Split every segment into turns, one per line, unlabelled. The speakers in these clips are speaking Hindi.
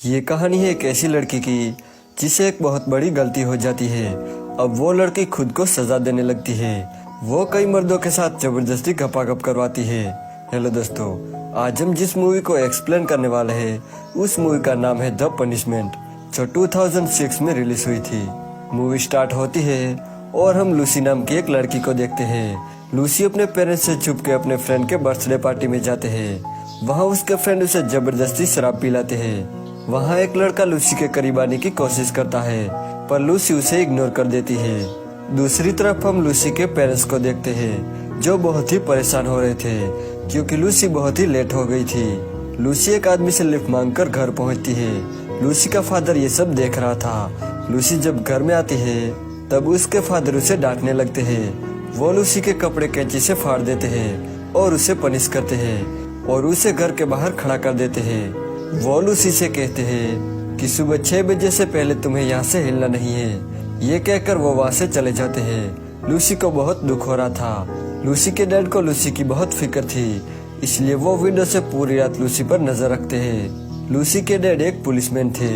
ये कहानी है एक ऐसी लड़की की जिसे एक बहुत बड़ी गलती हो जाती है। अब वो लड़की खुद को सजा देने लगती है। वो कई मर्दों के साथ जबरदस्ती गपागप करवाती है। हेलो दोस्तों, आज हम जिस मूवी को एक्सप्लेन करने वाले हैं उस मूवी का नाम है द पनिशमेंट, जो 2006 में रिलीज हुई थी। मूवी स्टार्ट होती है और हम लूसी नाम की एक लड़की को देखते हैं। लूसी अपने पेरेंट्स से छुप के अपने फ्रेंड के बर्थडे पार्टी में जाते हैं। वहाँ उसके फ्रेंड उसे जबरदस्ती शराब पिलाते हैं। वहाँ एक लड़का लूसी के करीब आने की कोशिश करता है, पर लूसी उसे इग्नोर कर देती है। दूसरी तरफ हम लूसी के पेरेंट्स को देखते हैं, जो बहुत ही परेशान हो रहे थे क्योंकि लूसी बहुत ही लेट हो गई थी। लूसी एक आदमी से लिफ्ट मांगकर घर पहुंचती है। लूसी का फादर ये सब देख रहा था। लूसी जब घर में आती है तब उसके फादर उसे डांटने लगते हैं। वो लूसी के कपड़े कैंची से फाड़ देते हैं और उसे पनिश करते हैं और उसे घर के बाहर खड़ा कर देते हैं। वो लूसी से कहते हैं कि सुबह 6 बजे से पहले तुम्हें यहाँ से हिलना नहीं है। ये कहकर वो वहाँ से चले जाते हैं। लूसी को बहुत दुख हो रहा था। लूसी के डैड को लूसी की बहुत फिक्र थी, इसलिए वो विंडो से पूरी रात लूसी पर नजर रखते हैं। लूसी के डैड एक पुलिसमैन थे,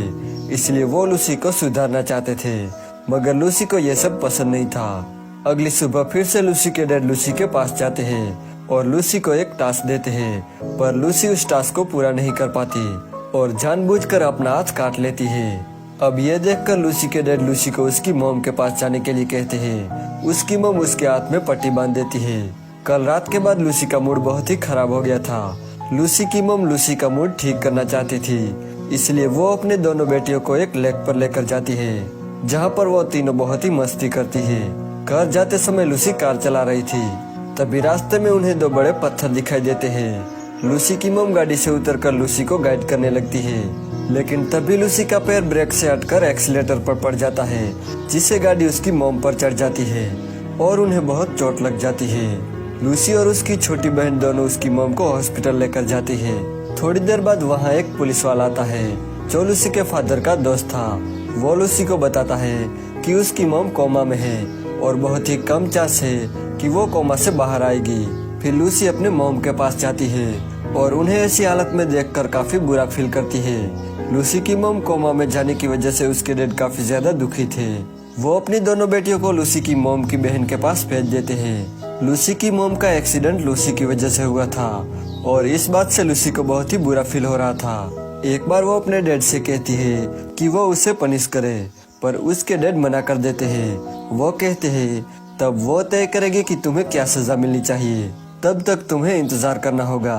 इसलिए वो लूसी को सुधारना चाहते थे, मगर लूसी को ये सब पसंद नहीं था। अगली सुबह फिर से लूसी के डैड लूसी के पास जाते हैं और लूसी को एक टास्क देते हैं, पर लूसी उस टास्क को पूरा नहीं कर पाती और जानबूझकर अपना हाथ काट लेती है। अब ये देखकर लूसी के डैड लूसी को उसकी मॉम के पास जाने के लिए कहते हैं। उसकी मॉम उसके हाथ में पट्टी बांध देती है। कल रात के बाद लूसी का मूड बहुत ही खराब हो गया था। लूसी की मॉम लूसी का मूड ठीक करना चाहती थी, इसलिए वो अपने दोनों बेटियों को एक लेक पर लेकर जाती है, जहाँ पर वो तीनों बहुत ही मस्ती करती है। घर जाते समय लूसी कार चला रही थी, तभी रास्ते में उन्हें 2 बड़े पत्थर दिखाई देते हैं। लूसी की मॉम गाड़ी से उतरकर लूसी को गाइड करने लगती है, लेकिन तभी लूसी का पैर ब्रेक से हटकर एक्सीलेटर पर पड़ जाता है, जिससे गाड़ी उसकी मॉम पर चढ़ जाती है और उन्हें बहुत चोट लग जाती है। लूसी और उसकी छोटी बहन दोनों उसकी मॉम को हॉस्पिटल लेकर जाती है। थोड़ी देर बाद वहाँ एक पुलिस वाला आता है, जो लूसी के फादर का दोस्त था। वो लूसी को बताता है कि उसकी मॉम कोमा में है और बहुत ही कम चांस है कि वो कोमा से बाहर आएगी। फिर लूसी अपने मॉम के पास जाती है और उन्हें ऐसी हालत में देखकर काफी बुरा फील करती है। लूसी की मॉम कोमा में जाने की वजह से उसके डैड काफी ज्यादा दुखी थे। वो अपनी दोनों बेटियों को लूसी की मॉम की बहन के पास भेज देते हैं। लूसी की मॉम का एक्सीडेंट लूसी की वजह से हुआ था और इस बात से लूसी को बहुत ही बुरा फील हो रहा था। एक बार वो अपने डैड से कहती है कि वो उसे पनिश करे, पर उसके डैड मना कर देते हैं। वो कहते हैं तब वो तय करेगी कि तुम्हें क्या सजा मिलनी चाहिए, तब तक तुम्हें इंतजार करना होगा।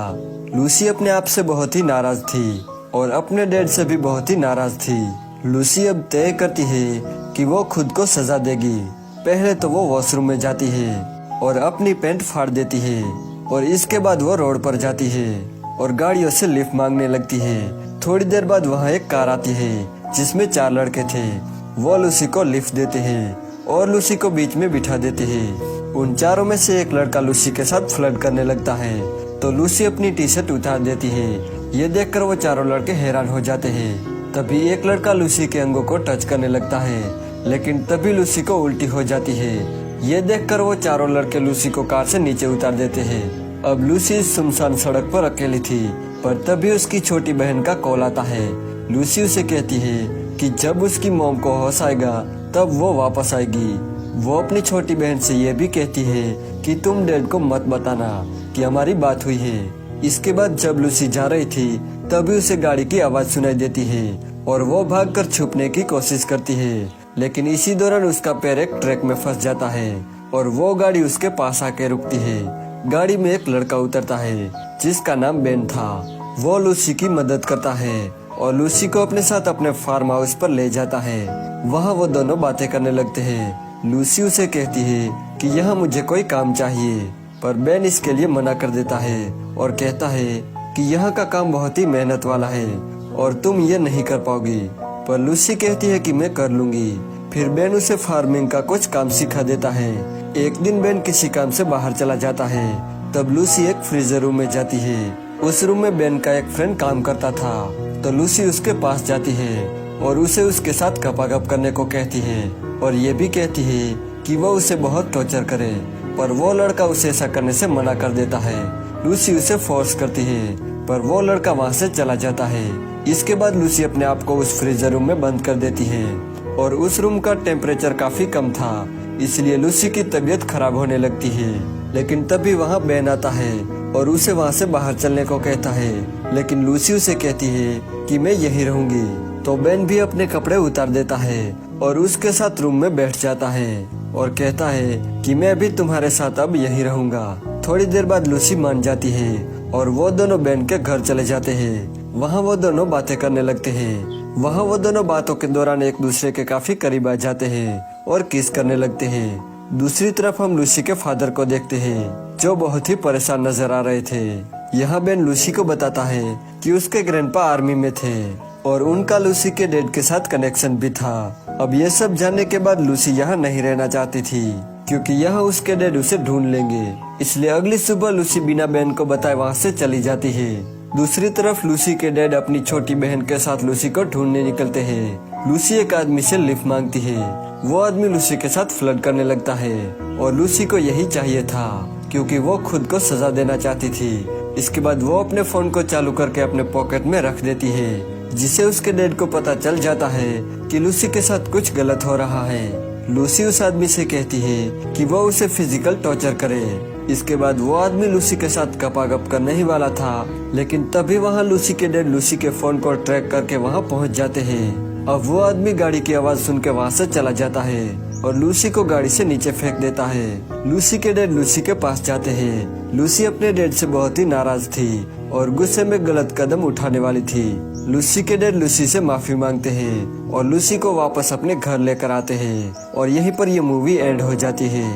लूसी अपने आप से बहुत ही नाराज थी और अपने डैड से भी बहुत ही नाराज थी। लूसी अब तय करती है कि वो खुद को सजा देगी। पहले तो वो वॉशरूम में जाती है और अपनी पैंट फाड़ देती है और इसके बाद वो रोड पर जाती है और गाड़ियों से लिफ्ट मांगने लगती है। थोड़ी देर बाद वहाँ एक कार आती है जिसमें 4 लड़के थे। वो लूसी को लिफ्ट देते हैं और लूसी को बीच में बिठा देते हैं। उन चारों में से एक लड़का लूसी के साथ फ्लर्ट करने लगता है, तो लूसी अपनी टी शर्ट उतार देती है। ये देखकर वो चारों लड़के हैरान हो जाते हैं। तभी एक लड़का लूसी के अंगों को टच करने लगता है, लेकिन तभी लूसी को उल्टी हो जाती है। ये देखकर वो चारों लड़के लूसी को कार से नीचे उतार देते हैं। अब लूसी सुनसान सड़क पर अकेली थी, पर तभी उसकी छोटी बहन का कॉल आता है। लूसी उसे कहती है कि जब उसकी मॉम को होश आएगा तब वो वापस आएगी। वो अपनी छोटी बहन से ये भी कहती है कि तुम डैड को मत बताना कि हमारी बात हुई है। इसके बाद जब लूसी जा रही थी तभी उसे गाड़ी की आवाज सुनाई देती है और वो भागकर छुपने की कोशिश करती है, लेकिन इसी दौरान उसका पैर एक ट्रक में फंस जाता है और वो गाड़ी उसके पास आके रुकती है। गाड़ी में एक लड़का उतरता है जिसका नाम बेन था। वो लूसी की मदद करता है और लूसी को अपने साथ अपने फार्म हाउस पर ले जाता है। वहाँ वो दोनों बातें करने लगते हैं। लूसी उसे कहती है कि यहाँ मुझे कोई काम चाहिए, पर बेन इसके लिए मना कर देता है और कहता है कि यहाँ का काम बहुत ही मेहनत वाला है और तुम ये नहीं कर पाओगी। पर लूसी कहती है कि मैं कर लूंगी। फिर बेन उसे फार्मिंग का कुछ काम सिखा देता है। एक दिन बेन किसी काम से बाहर चला जाता है, तब लूसी एक फ्रीजर रूम में जाती है। उस रूम में बेन का एक फ्रेंड काम करता था, तो लूसी उसके पास जाती है और उसे उसके साथ गपागप करने को कहती है और ये भी कहती है कि वो उसे बहुत टॉर्चर करे, पर वो लड़का उसे ऐसा करने से मना कर देता है। लूसी उसे फोर्स करती है, पर वो लड़का वहाँ से चला जाता है। इसके बाद लूसी अपने आप को उस फ्रीजर रूम में बंद कर देती है और उस रूम का टेम्परेचर काफी कम था, इसलिए लूसी की तबीयत खराब होने लगती है। लेकिन तभी वहाँ बेन आता है और उसे वहाँ से बाहर चलने को कहता है, लेकिन लूसी उसे कहती है कि मैं यहीं रहूंगी। तो बेन भी अपने कपड़े उतार देता है और उसके साथ रूम में बैठ जाता है और कहता है कि मैं भी तुम्हारे साथ अब यहीं रहूंगा। थोड़ी देर बाद लूसी मान जाती है और वो दोनों बेन के घर चले जाते हैं। वहाँ वो दोनों बातें करने लगते हैं। वहाँ वो दोनों बातों के दौरान एक दूसरे के काफी करीब आ जाते हैं और किस करने लगते हैं। दूसरी तरफ हम लूसी के फादर को देखते हैं, जो बहुत ही परेशान नजर आ रहे थे। यहाँ बेन लूसी को बताता है कि उसके ग्रैंडपा आर्मी में थे और उनका लूसी के डैड के साथ कनेक्शन भी था। अब ये सब जानने के बाद लूसी यहाँ नहीं रहना चाहती थी, क्योंकि यहाँ उसके डैड उसे ढूंढ लेंगे। इसलिए अगली सुबह लूसी बिना बेन को बताए वहाँ से चली जाती है। दूसरी तरफ लूसी के डैड अपनी छोटी बहन के साथ लूसी को ढूंढने निकलते हैं। लूसी एक आदमी से लिफ्ट मांगती है। वो आदमी लूसी के साथ फ्लर्ट करने लगता है और लूसी को यही चाहिए था, क्योंकि वो खुद को सजा देना चाहती थी। इसके बाद वो अपने फोन को चालू करके अपने पॉकेट में रख देती है, जिसे उसके डैड को पता चल जाता है कि लूसी के साथ कुछ गलत हो रहा है। लूसी उस आदमी से कहती है कि वो उसे फिजिकल टॉर्चर करे। इसके बाद वो आदमी लूसी के साथ गपागप करने ही वाला था, लेकिन तभी वहाँ लूसी के डैड लूसी के फोन को ट्रैक करके वहाँ पहुँच जाते हैं। अब वो आदमी गाड़ी की आवाज सुन के वहाँ से चला जाता है और लूसी को गाड़ी से नीचे फेंक देता है। लूसी के डैड लूसी के पास जाते हैं। लूसी अपने डैड से बहुत ही नाराज थी और गुस्से में गलत कदम उठाने वाली थी। लूसी के डैड लूसी से माफी मांगते हैं और लूसी को वापस अपने घर लेकर आते हैं और यहीं पर ये मूवी एंड हो जाती है।